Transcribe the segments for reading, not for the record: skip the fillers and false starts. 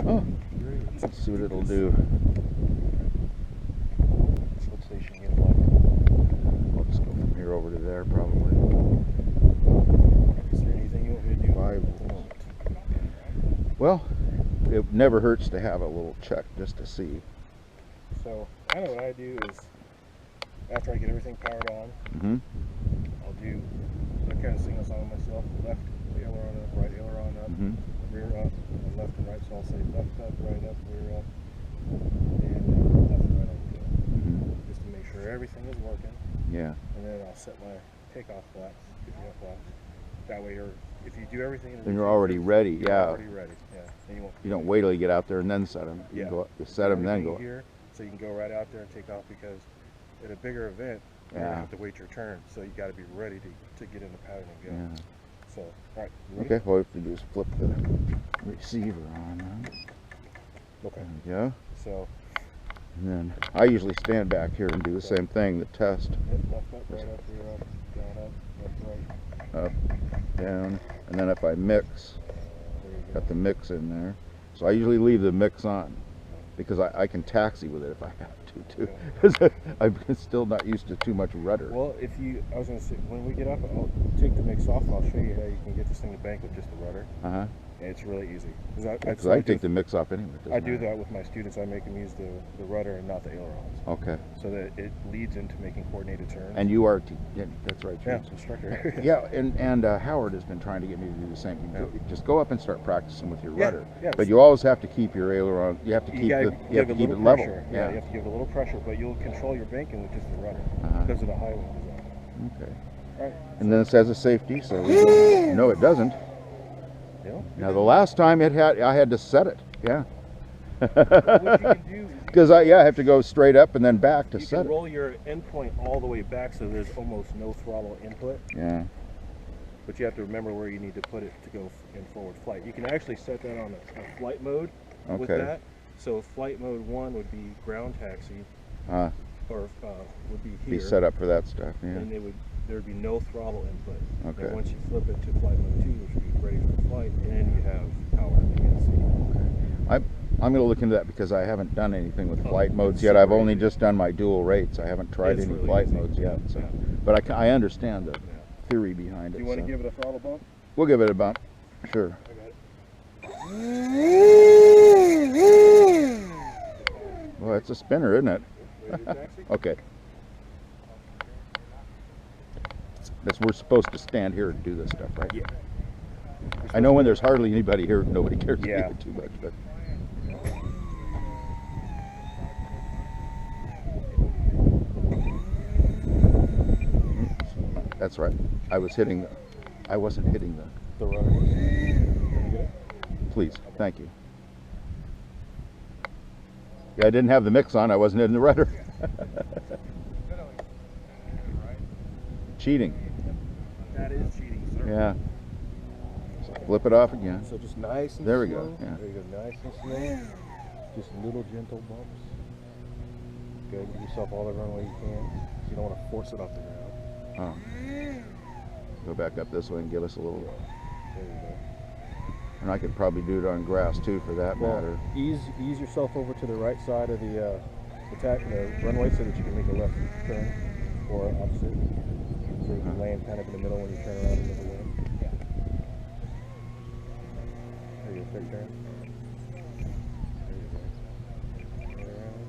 Oh, let's see what it'll do. What station you get left? I'll just go from here over to there probably. Is there anything you want me to do? 5 volts. Well, it never hurts to have a little check just to see. So, kind of what I do is, after I get everything powered on, I'll do that kind of signal song myself. Left aileron up, right aileron up, rear up, and left and right. So I'll say left up, right up, rear up, and left and right up. Just to make sure everything is working. Yeah. And then I'll set my takeoff flaps, picking up flaps. That way, if you do everything, then you're already ready. You're yeah. already ready. Yeah. And you don't wait till you get out there and then set them. You go, you set them, then go. Here, so you can go right out there and take off, because at a bigger event, you don't have to wait your turn. So you got to be ready to get in the pattern and go. Yeah. So, all right. Okay. All we have to do is flip the receiver on. Okay. There we go. So. And then I usually stand back here and do the same thing, the test. Left up, right up, rear up, down up, left, right. Up, down, and then if I mix, got the mix in there. So I usually leave the mix on, because I can taxi with it if I have to too. Because I'm still not used to too much rudder. Well, I was going to say, when we get up, I'll take the mix off and I'll show you how you can get this thing to bank with just the rudder. And it's really easy. Because I take the mix off anyway. I do that with my students. I make them use the rudder and not the ailerons. Okay. So that it leads into making coordinated turns. And you are, yeah, that's right. Yeah, instructor. Yeah, and Howard has been trying to get me to do the same. Just go up and start practicing with your rudder. Yeah, but you always have to keep your aileron. You have to keep you have to keep it level. Yeah, you have to give it a little pressure, but you'll control your banking with just the rudder because of the high wind design. Okay. All right. And then it says a safety, so no, it doesn't. Yeah. Now the last time I had to set it. Yeah. What you can do because I have to go straight up and then back to set it. You can roll your endpoint all the way back so there's almost no throttle input. Yeah. But you have to remember where you need to put it to go in forward flight. You can actually set that on a flight mode with that. So flight mode 1 would be ground taxi, or would be here. Be set up for that stuff. Yeah. And there would be no throttle input. Okay. And once you flip it to flight mode 2, which would be ready for flight, then you have power in the NC. Okay. I'm going to look into that because I haven't done anything with flight modes yet. I've only just done my dual rates. I haven't tried any flight modes yet. So, but I understand the theory behind it. Do you want to give it a throttle bump? We'll give it a bump. Sure. I got it. Well, it's a spinner, isn't it? Okay. We're supposed to stand here and do this stuff, right? Yeah. I know when there's hardly anybody here, nobody cares about it too much, but. That's right. I wasn't hitting the rudder. Please, thank you. Yeah, I didn't have the mix on. I wasn't hitting the rudder. Cheating. That is cheating, sir. Yeah. So flip it off again. So just nice and there we slow. go. Yeah. There you go. Nice and slow. Just little gentle bumps. Good. Give yourself all the runway you can. You don't want to force it off the ground. Oh. Go back up this way and give us a little. There you go. And I could probably do it on grass too, for that matter. Ease yourself over to the right side of the runway so that you can make a left turn or opposite. So you can land kind of in the middle when you turn around into the wind. There you go, straight turn. There you go. Turn around.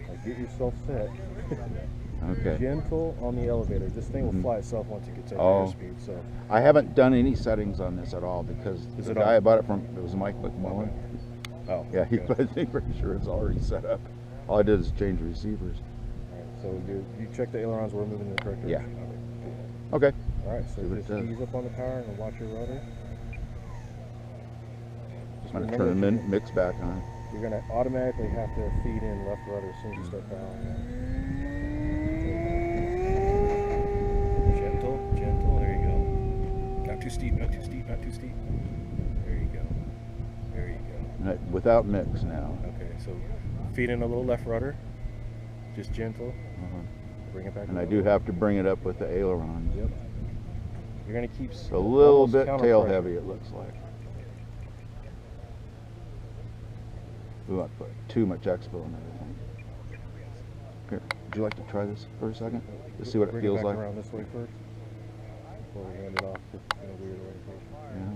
Now get yourself set. Okay. Gentle on the elevator. This thing will fly itself once it gets up to airspeed. So I haven't done any settings on this at all because the guy I bought it from, it was Mike McMullen. Oh. Yeah, I think pretty sure it's already set up. All I did is change receivers. So you check the ailerons, we're moving in the correct direction. Yeah. Okay. All right, so just ease up on the power and watch your rudder. I'm going to turn the mix back on. You're going to automatically have to feed in left rudder as soon as you start powering. Gentle, there you go. Not too steep, not too steep, not too steep. There you go. There you go. Right, without mix now. Okay, so feed in a little left rudder. Just gentle. Bring it back. And I do have to bring it up with the ailerons. Yep. You're going to keep a little bit tail heavy, it looks like. We want to put too much expo in everything. Here, would you like to try this for a second? Just see what it feels like. Around this way first before we hand it off. It's in a weird orientation. Yeah.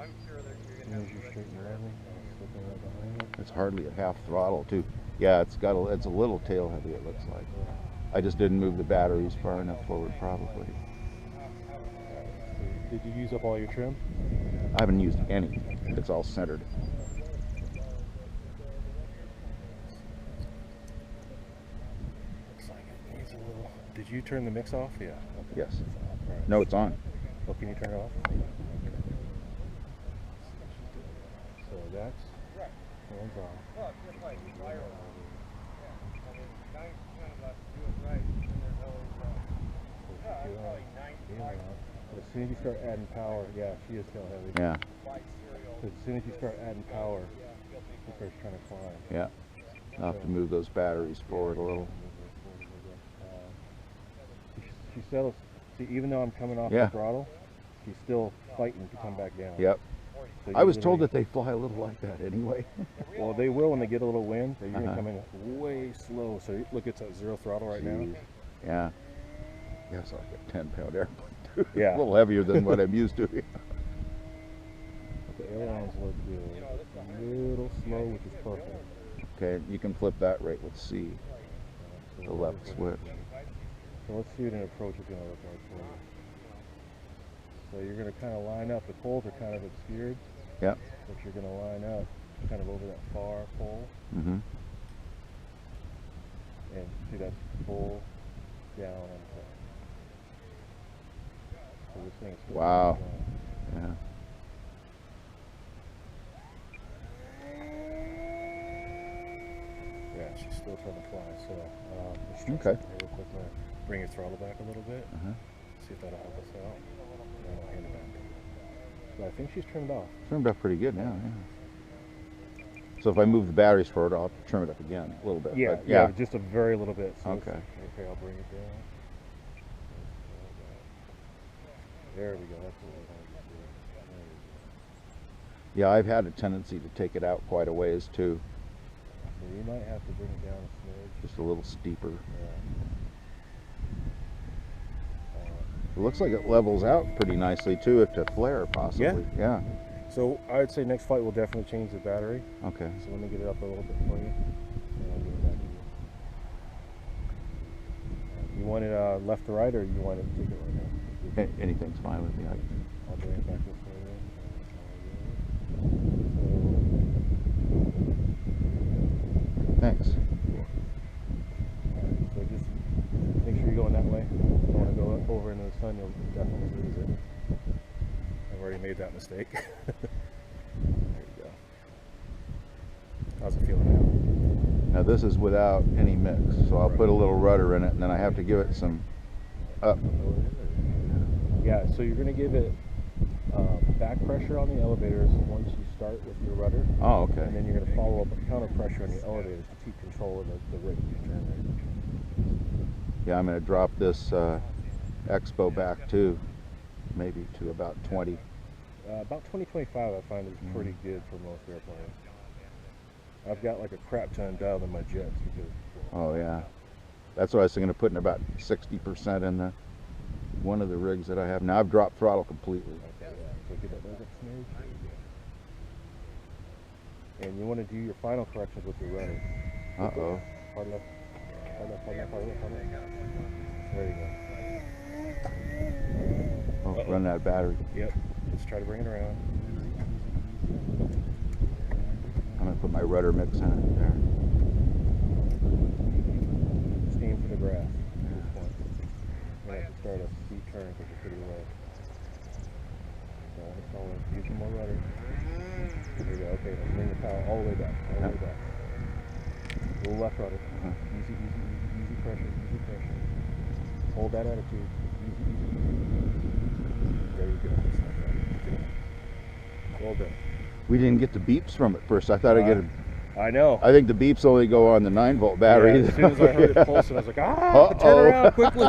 As soon as you straighten your level, slipping right behind it. It's hardly at half throttle too. Yeah, it's a little tail heavy, it looks like. I just didn't move the batteries far enough forward, probably. Did you use up all your trim? I haven't used any. It's all centered. Looks like it needs a little. Did you turn the mix off? Yeah. Okay. Yes. Right. No, it's on. Oh, can you turn it off? So that's hands off. But as soon as you start adding power, yeah, she is tail heavy. Yeah. As soon as you start adding power, it starts trying to climb. Yeah. I'll have to move those batteries forward a little. She settles. See, even though I'm coming off the throttle, she's still fighting to come back down. Yep. So I was told that they fly a little like that anyway. Well, they will when they get a little wind. They're usually coming way slow. So look, it's at 0 throttle right now. Yeah. Yes, I'll get 10-pound airplane too. Yeah. A little heavier than what I'm used to. The ailerons look good. A little slow, which is perfect. Okay, you can flip that right with C, the left switch. So let's see what an approach is going to look like for you. So you're going to kind of line up. The poles are kind of obscured. Yep. But you're going to line up kind of over that far pole. Mm-hmm. And see that pull down and top. So this thing is still wow. Yeah. Yeah, she's still trying to fly. So okay. Real quick, bring your throttle back a little bit. See if that'll help us out. And then I'll hand it back. So I think she's trimmed off. Trimmed up pretty good now, yeah. So if I move the batteries forward, I'll trim it up again a little bit. Yeah, but yeah, just a very little bit. So okay. Okay, I'll bring it down. There we go. That's what we're going to do. Yeah, I've had a tendency to take it out quite a ways too. So you might have to bring it down a smidge. Just a little steeper. Yeah. It looks like it levels out pretty nicely too, if to flare possibly. Yeah. So I would say next flight will definitely change the battery. Okay. So let me get it up a little bit for you. And I'll get it back to you. You want it left to right, or you want it to take it right now? Anything's fine with me. I'll bring it back this way. Thanks. So just make sure you're going that way. If you want to go over into the sun, you'll definitely lose it. I've already made that mistake. There you go. How's it feeling now? Now this is without any mix, so I'll put a little rudder in it, and then I have to give it some up. Yeah, so you're going to give it back pressure on the elevators once you start with your rudder. Oh, okay. And then you're going to follow up with counter pressure on the elevators to keep control of the rate you turn rate. Yeah, I'm going to drop this expo back too, maybe to about 20. About 20-25 I find is pretty good for most airplanes. I've got like a crap ton dialed in my jets because. Oh yeah, that's what I was thinking of putting about 60% in the one of the rigs that I have. Now I've dropped throttle completely. Okay, yeah. So get that up smidge. And you want to do your final corrections with your rudder. Uh-oh. Hard left. Hard left, hard left, hard left, hard left. There you go. Oh, run that battery. Yep. Let's try to bring it around. I'm going to put my rudder mix on it there. Just aim for the grass at this point. We're going to have to start a steep turn because you're pretty low. So it's all right. Use some more rudder. There you go. Okay, let's bring the power all the way back. All the way back. A little left rudder. Easy, easy, easy, easy pressure, easy pressure. Hold that attitude. Easy, easy, easy. There you go. Just like that. Good. Well done. We didn't get the beeps from it first. I thought I'd get a I know. I think the beeps only go on the 9-volt battery. Yeah, as soon as I heard it pulsing, I was like, turn around quickly.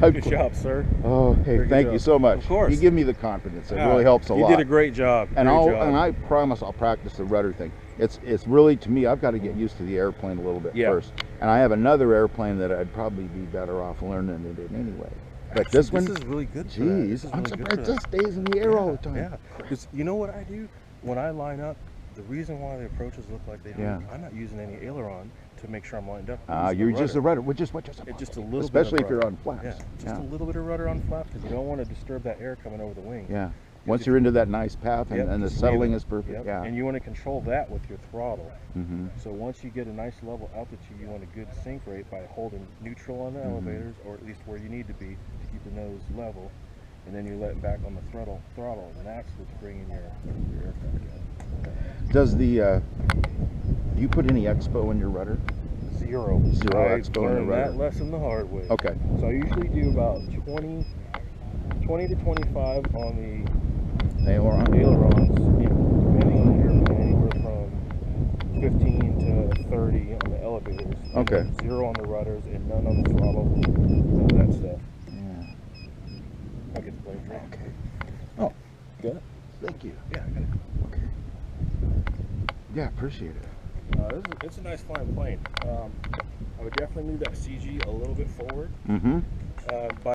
Good job, sir. Oh, hey, Very thank good you job. so much. Of course. You give me the confidence. It really helps a lot. You did a great job. And I promise I'll practice the rudder thing. It's really, to me, I've got to get used to the airplane a little bit first. And I have another airplane that I'd probably be better off learning it in anyway. But actually, this one, is really good. Geez, I'm surprised it just stays in the air all the time. Yeah, because you know what I do when I line up. The reason why the approaches look like they do, I'm not using any aileron to make sure I'm lined up. You're just a rudder, which is what it's just a little especially bit if you're on flaps. Yeah, just a little bit of rudder on flaps because you don't want to disturb that air coming over the wing. Yeah. Once you're into that nice path and the settling is perfect. Yeah. And you want to control that with your throttle. Mm-hmm. So once you get a nice level altitude, you want a good sink rate by holding neutral on the elevators, or at least where you need to be to keep the nose level. And then you let back on the throttle, and that's what's bringing your aircraft down. Does the do you put any expo in your rudder? Zero expo in the rudder. That lesson the hard way. Okay. So I usually do about 20 to 25 on the ailerons, depending on your airplane, anywhere from 15 to 30 on the elevators. Okay. 0 on the rudders and none on the throttle, none of that stuff. I'll get the plane for you. Okay. Oh, good. Thank you. Yeah, I got it. Okay. Yeah, appreciate it. It's a nice flying plane. I would definitely move that CG a little bit forward. Mm-hmm. By